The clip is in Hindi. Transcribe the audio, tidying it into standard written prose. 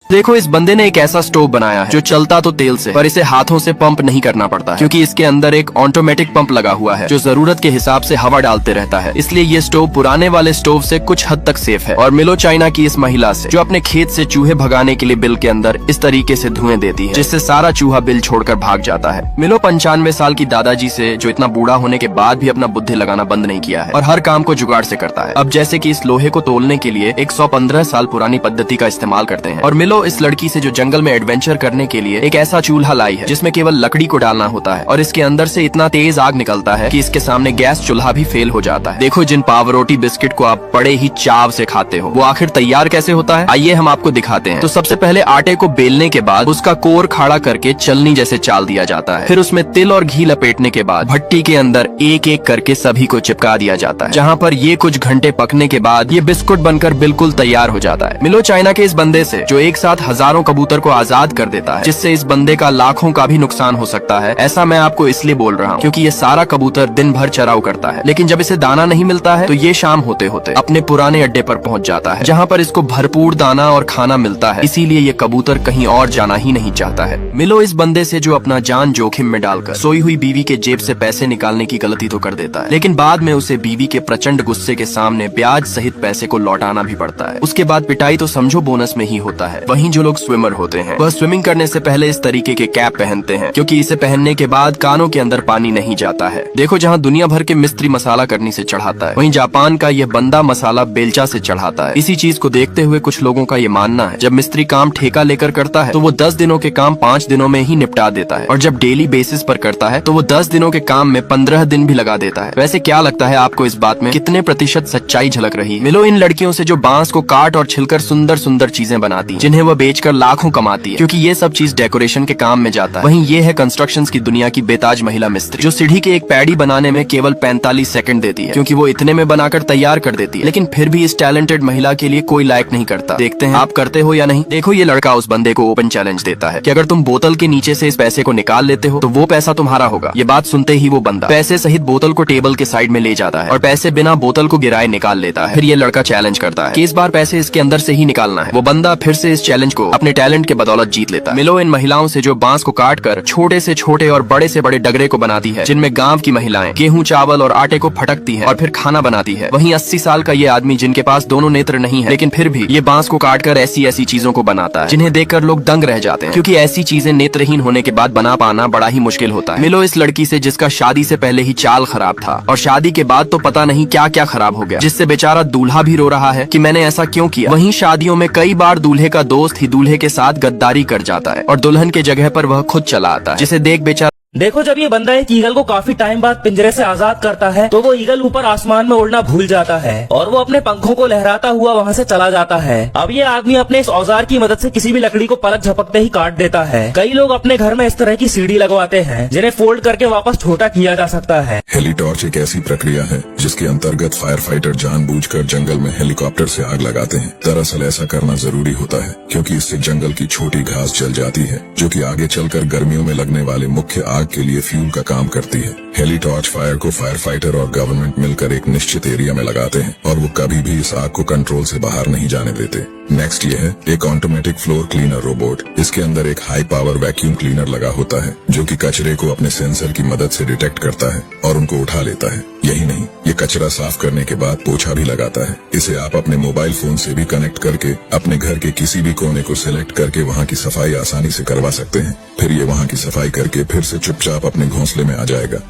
देखो, इस बंदे ने एक ऐसा स्टोव बनाया है जो चलता तो तेल से, पर इसे हाथों से पंप नहीं करना पड़ता है, क्योंकि इसके अंदर एक ऑटोमेटिक पंप लगा हुआ है जो जरूरत के हिसाब से हवा डालते रहता है। इसलिए ये स्टोव पुराने वाले स्टोव से कुछ हद तक सेफ है। और मिलो चाइना की इस महिला से, जो अपने खेत से चूहे भगाने के लिए बिल के अंदर इस तरीके से धुएं देती है, जिससे सारा चूहा बिल छोड़कर भाग जाता है। मिलो 95 साल की दादाजी से, जो इतना बूढ़ा होने के बाद भी अपना बुद्धि लगाना बंद नहीं किया है और हर काम को जुगाड़ से करता है। अब जैसे कि इस लोहे को तोलने के लिए 115 साल पुरानी पद्धति का इस्तेमाल करते हैं। और मिलो इस लड़की से, जो जंगल में एडवेंचर करने के लिए एक ऐसा चूल्हा लाई है जिसमें केवल लकड़ी को डालना होता है और इसके अंदर से इतना तेज आग निकलता है कि इसके सामने गैस चूल्हा भी फेल हो जाता है। देखो, जिन पावरोटी बिस्किट को आप बड़े ही चाव से खाते हो, वो आखिर तैयार कैसे होता है, आइए हम आपको दिखाते हैं। तो सबसे पहले आटे को बेलने के बाद उसका कोर खाड़ा करके चलनी जैसे चाल दिया जाता है। फिर उसमें तिल और घी लपेटने के बाद भट्टी के अंदर एक एक करके सभी को चिपका दिया जाता है, जहाँ पर ये कुछ घंटे पकने के बाद ये बिस्कुट बनकर बिल्कुल तैयार हो जाता है। मिलो चाइना के इस बंदे से, जो एक साथ हजारों कबूतर को आजाद कर देता है, जिससे इस बंदे का लाखों का भी नुकसान हो सकता है। ऐसा मैं आपको इसलिए बोल रहा हूँ क्योंकि ये सारा कबूतर दिन भर चराव करता है, लेकिन जब इसे दाना नहीं मिलता है तो ये शाम होते होते अपने पुराने अड्डे पर पहुँच जाता है, जहाँ पर इसको भरपूर दाना और खाना मिलता है। इसीलिए ये कबूतर कहीं और जाना ही नहीं चाहता है। मिलो इस बंदे से, जो अपना जान जोखिम में डालकर सोई हुई बीवी के जेब से पैसे निकालने की गलती तो कर देता है, लेकिन बाद में उसे बीवी के प्रचंड गुस्से के सामने ब्याज सहित पैसे को लौटाना भी पड़ता है। उसके बाद पिटाई तो समझो बोनस में ही होता है। वहीं जो लोग स्विमर होते हैं, वह स्विमिंग करने से पहले इस तरीके के कैप पहनते हैं, क्योंकि इसे पहनने के बाद कानों के अंदर पानी नहीं जाता है। देखो, जहाँ दुनिया भर के मिस्त्री मसाला करनी से चढ़ाता है, वहीं जापान का यह बंदा मसाला बेलचा से चढ़ाता है। इसी चीज को देखते हुए कुछ लोगों का ये मानना है, जब मिस्त्री काम ठेका लेकर करता है तो वो 10 दिनों के काम 5 दिनों में ही निपटा देता है, और जब डेली बेसिस पर करता है तो वो 10 दिनों के काम में 15 दिन भी लगा देता है। वैसे क्या लगता है आपको, इस बात में कितने प्रतिशत सच्चाई झलक रही है? मिलो इन लड़कियों से, जो बांस को काट और छिलकर सुंदर सुंदर चीजें बनाती है, जिन्हें वह बेचकर लाखों कमाती है, क्योंकि ये सब चीज डेकोरेशन के काम में जाता है। वहीं ये है कंस्ट्रक्शन की दुनिया की बेताज महिला मिस्त्री, जो सीढ़ी के एक पैड़ी बनाने में केवल 45 सेकंड देती है, क्योंकि वो इतने में बनाकर तैयार कर देती है। लेकिन फिर भी इस टैलेंटेड महिला के लिए कोई लायक नहीं करता। देखते हैं आप करते हो या नहीं। देखो, ये लड़का उस बंदे को ओपन चैलेंज देता है कि अगर तुम बोतल के नीचे से इस पैसे को निकाल लेते हो तो वो पैसा तुम्हारा होगा। ये बात सुनते ही वो बंदा पैसे सहित बोतल को टेबल के साइड में ले जाता है और पैसे बिना बोतल को गिराए निकाल लेता है। फिर ये लड़का चैलेंज करता है कि इस बार पैसे इसके अंदर से ही निकालना है। वो बंदा फिर से इस चैलेंज को अपने टैलेंट के बदौलत जीत लेता है। मिलो इन महिलाओं से, जो बांस को काट कर छोटे से छोटे और बड़े से बड़े डगरे को बनाती है, जिनमें गांव की महिलाएं गेहूं, चावल और आटे को फटकती हैं और फिर खाना बनाती है। वहीं 80 साल का ये आदमी, जिनके पास दोनों नेत्र नहीं है, लेकिन फिर भी ये बांस को काटकर ऐसी ऐसी चीजों को बनाता है जिन्हें देखकर लोग दंग रह जाते हैं, क्योंकि ऐसी चीजें नेत्रहीन होने के बाद बना पाना बड़ा ही मुश्किल होता है। मिलो इस लड़की से, जिसका शादी से पहले ही चाल खराब था और शादी के बाद तो पता नहीं क्या क्या खराब हो गया, जिससे बेचारा दूल्हा भी रो रहा है कि मैंने ऐसा क्यों किया। वहीं शादियों में कई बार दूल्हे का दोस्त ही दूल्हे के साथ गद्दारी कर जाता है और दुल्हन के जगह पर वह खुद चला आता है, जिसे देख बेचारा। देखो, जब ये बंदा एक ईगल को काफी टाइम बाद पिंजरे से आजाद करता है तो वो ईगल ऊपर आसमान में उड़ना भूल जाता है और वो अपने पंखों को लहराता हुआ वहाँ से चला जाता है। अब ये आदमी अपने इस औजार की मदद से किसी भी लकड़ी को पलक झपकते ही काट देता है। कई लोग अपने घर में इस तरह की सीढ़ी लगवाते हैं, जिन्हें फोल्ड करके वापस छोटा किया जा सकता है। हेली टॉर्च एक ऐसी प्रक्रिया है जिसके अंतर्गत फायर फाइटर जानबूझकर जंगल में हेलीकॉप्टर से आग लगाते हैं। दरअसल ऐसा करना जरूरी होता है क्योंकि इससे जंगल की छोटी घास जल जाती है, जो कि आगे चलकर गर्मियों में लगने वाले मुख्य आग के लिए फ्यूल का काम करती है। हेली टॉर्च फायर को फायर फाइटर और गवर्नमेंट मिलकर एक निश्चित एरिया में लगाते हैं और वो कभी भी इस आग को कंट्रोल से बाहर नहीं जाने देते। नेक्स्ट ये है एक ऑटोमेटिक फ्लोर क्लीनर रोबोट। इसके अंदर एक हाई पावर वैक्यूम क्लीनर लगा होता है, जो कि कचरे को अपने सेंसर की मदद से डिटेक्ट करता है और उनको उठा लेता है। यही नहीं, ये कचरा साफ करने के बाद पोछा भी लगाता है। इसे आप अपने मोबाइल फोन से भी कनेक्ट करके अपने घर के किसी भी कोने को सिलेक्ट करके वहाँ की सफाई आसानी से करवा सकते हैं। फिर ये वहाँ की सफाई करके फिर से चुपचाप अपने घोंसले में आ जाएगा।